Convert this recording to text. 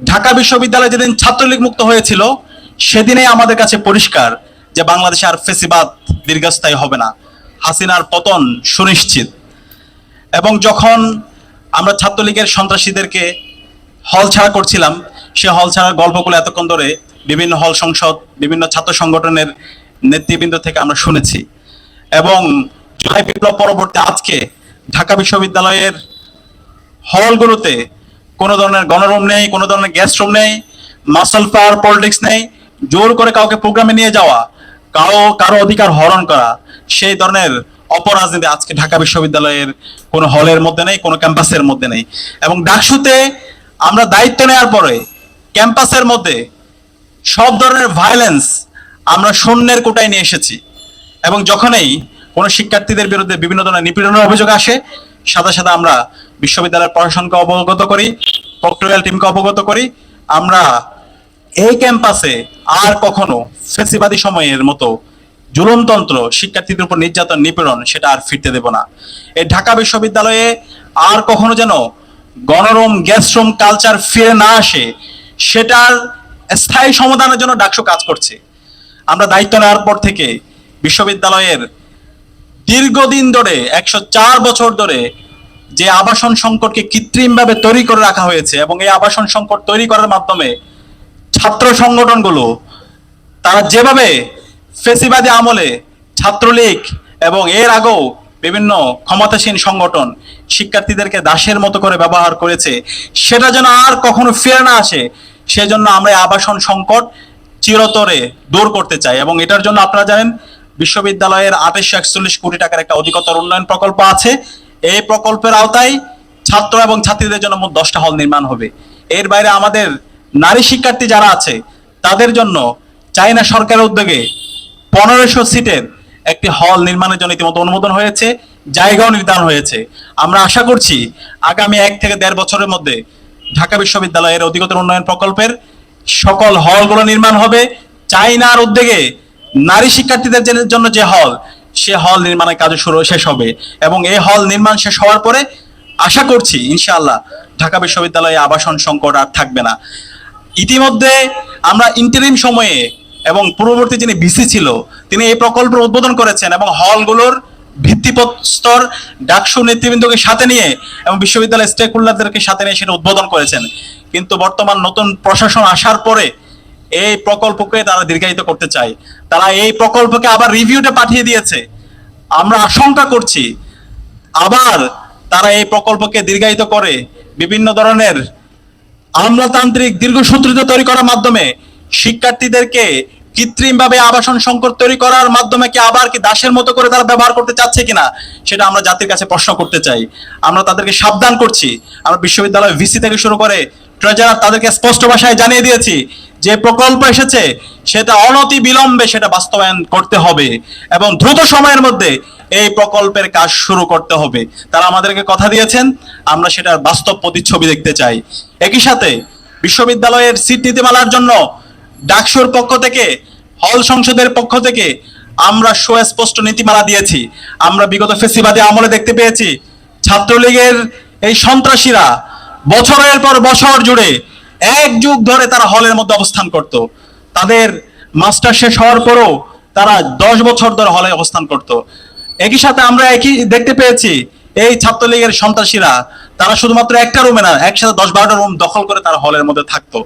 ঢাকা বিশ্ববিদ্যালয় যেদিন ছাত্রলীগ মুক্ত হয়েছিল সেদিনেই আমাদের কাছে পরিষ্কার যে বাংলাদেশে আর ফেসিবাদ দীর্ঘস্থায়ী হবে না, হাসিনার পতন সুনিশ্চিত। এবং যখন আমরা ছাত্রলীগের সন্ত্রাসীদেরকে হল ছাড়া করছিলাম, সে হল ছাড়ার গল্পগুলো এতক্ষণ ধরে বিভিন্ন হল সংসদ, বিভিন্ন ছাত্র সংগঠনের নেতৃবৃন্দ থেকে আমরা শুনেছি। এবং জুলাই বিপ্লব পরবর্তী আজকে ঢাকা বিশ্ববিদ্যালয়ের হলগুলোতে কোনো ধরনের গণরুম নেই, কোনো ধরনের গেস্ট রুম নেই, মাসল পাওয়ার পলিটিক্স নেই, জোর করে কাউকে প্রোগ্রামে নিয়ে যাওয়া, কারো অধিকার হরণ করা, সেই ধরনের অপরাজনীতি আজকে ঢাকা বিশ্ববিদ্যালয়ের কোনো হলের মধ্যে নেই, কোনো ক্যাম্পাসের মধ্যে নেই। এবং ডাকসুতে আমরা দায়িত্ব নেওয়ার পরে ক্যাম্পাসের মধ্যে সব ধরনের ভায়োলেন্স আমরা শূন্যের কোটায় নিয়ে এসেছি। এবং যখনই কোনো শিক্ষার্থীদের বিরুদ্ধে বিভিন্ন ধরনের নিপীড়নের অভিযোগ আসে, সাথে সাথে আমরা বিশ্ববিদ্যালয়ের প্রশাসনকে অবগত করি, প্রক্টোরিয়াল টিমকে অবগত করি। আমরা এই ক্যাম্পাসে আর কখনো ফেসিবাদী সময়ের মতো জুলুমতন্ত্র, শিক্ষার্থীদের উপর নির্যাতন, নিপীড়ন সেটা আর ফিরতে দেব না। এই ঢাকা বিশ্ববিদ্যালয়ে আর কখনো যেন গণরুম, গেস্ট রুম কালচার ফিরে না আসে, সেটার স্থায়ী সমাধানের জন্য ডাকসু কাজ করছে। আমরা দায়িত্ব নেওয়ার পর থেকে বিশ্ববিদ্যালয়ের দীর্ঘদিন ধরে 104 বছর ধরে যে আবাসন সংকটকে কৃত্রিমভাবে তৈরি করে রাখা হয়েছে, এবং এই আবাসন সংকট তৈরি করার মাধ্যমে ছাত্র সংগঠনগুলো তারা যেভাবে ফেসিবাদী আমলে ছাত্রলীগ এবং এর আগেও বিভিন্ন ক্ষমতাসীন সংগঠন শিক্ষার্থীদেরকে দাসের মতো করে ব্যবহার করেছে, সেটা যেন আর কখনো ফিরে না আসে, সেজন্য আমরা আবাসন সংকট চিরতরে দূর করতে চাই। এবং এটার জন্য আপনারা জানেন বিশ্ববিদ্যালয়ের 2841 কোটি টাকার একটা অধিকতর উন্নয়ন প্রকল্প আছে। এই প্রকল্পের আওতায় ছাত্র এবং ছাত্রীদের জন্য মোট 10টা হল নির্মাণ হবে। এর বাইরে আমাদের নারী শিক্ষার্থী যারা আছে তাদের জন্য চাইনা সরকারের উদ্যোগে 1500 সিটের একটি হল নির্মাণের জন্য ইতিমধ্যে অনুমোদন হয়েছে, জায়গাও নির্ধারণ হয়েছে। আমরা আশা করছি আগামী 1 থেকে 1.5 বছরের মধ্যে ঢাকা বিশ্ববিদ্যালয়ের অধিকতর উন্নয়ন প্রকল্পের সকল হলগুলো নির্মাণ হবে। চাইনার উদ্যোগে নারী শিক্ষার্থীদের জন্য যে হল, সে হল নির্মাণের কাজ শেষ হবে। এবং এই হল নির্মাণ শেষ হওয়ার পরে আশা করছি ইনশাআল্লাহ ঢাকা বিশ্ববিদ্যালয়ে আবাসন সংকট আর থাকবে না। ইতিমধ্যে আমরা ইন্টারিম সময়ে এবং পূর্ববর্তী যিনি ভিসি ছিল তিনি এই প্রকল্পের উদ্বোধন করেছেন, এবং হলগুলোর ভিত্তিপ্রস্তর ডাকসু নেতৃবৃন্দকে সাথে নিয়ে এবং বিশ্ববিদ্যালয়ের স্টেক হোল্ডারদেরকে সাথে নিয়ে সেটা উদ্বোধন করেছেন। কিন্তু বর্তমান নতুন প্রশাসন আসার পরে এই প্রকল্পকে তারা দীর্ঘায়িত করতে চায়, তারা এই প্রকল্পকে আবার রিভিউতে পাঠিয়ে দিয়েছে। আমরা আশঙ্কা করছি আবার তারা এই প্রকল্পকে দীর্ঘায়িত করে বিভিন্ন ধরনের আমলাতান্ত্রিক দীর্ঘসূত্রিত তৈরি করার মাধ্যমে শিক্ষার্থীদেরকে কৃত্রিমভাবে আবাসন সংকট তৈরি করার মাধ্যমে কি আবার কি দাসের মতো করে তারা ব্যবহার করতে চাচ্ছে কিনা, সেটা আমরা জাতির কাছে প্রশ্ন করতে চাই। আমরা তাদেরকে সাবধান করছি। আমরা বিশ্ববিদ্যালয় ভিসি থেকে শুরু করে ট্রেজারার তাদেরকে স্পষ্ট ভাষায় জানিয়ে দিয়েছি যে প্রকল্প এসেছে সেটা অনতি বিলম্বে সেটা বাস্তবায়ন করতে হবে এবং দ্রুত সময়ের মধ্যে এই প্রকল্পের কাজ শুরু করতে হবে। তারা আমাদেরকে কথা দিয়েছেন, আমরা সেটার বাস্তব প্রতিচ্ছবি দেখতে চাই। একই সাথে বিশ্ববিদ্যালয়ের সিট নীতিমালার জন্য ডাকসুর পক্ষ থেকে, হল সংসদের পক্ষ থেকে আমরা সুস্পষ্ট নীতিমালা দিয়েছি। আমরা বিগত ফেসিবাদী আমলে দেখতে পেয়েছি ছাত্রলীগের এই সন্ত্রাসীরা বছরের পর বছর জুড়ে 1 যুগ ধরে তারা হলের মধ্যে অবস্থান করত। তাদের মাস্টার শেষ হওয়ার পরও তারা 10 বছর ধরে হলে অবস্থান করত। একই সাথে আমরা দেখতে পেয়েছি এই ছাত্রলীগের সন্ত্রাসীরা তারা শুধুমাত্র একটা রুমে না, একসাথে 10-12টা রুম দখল করে তারা হলের মধ্যে থাকতো।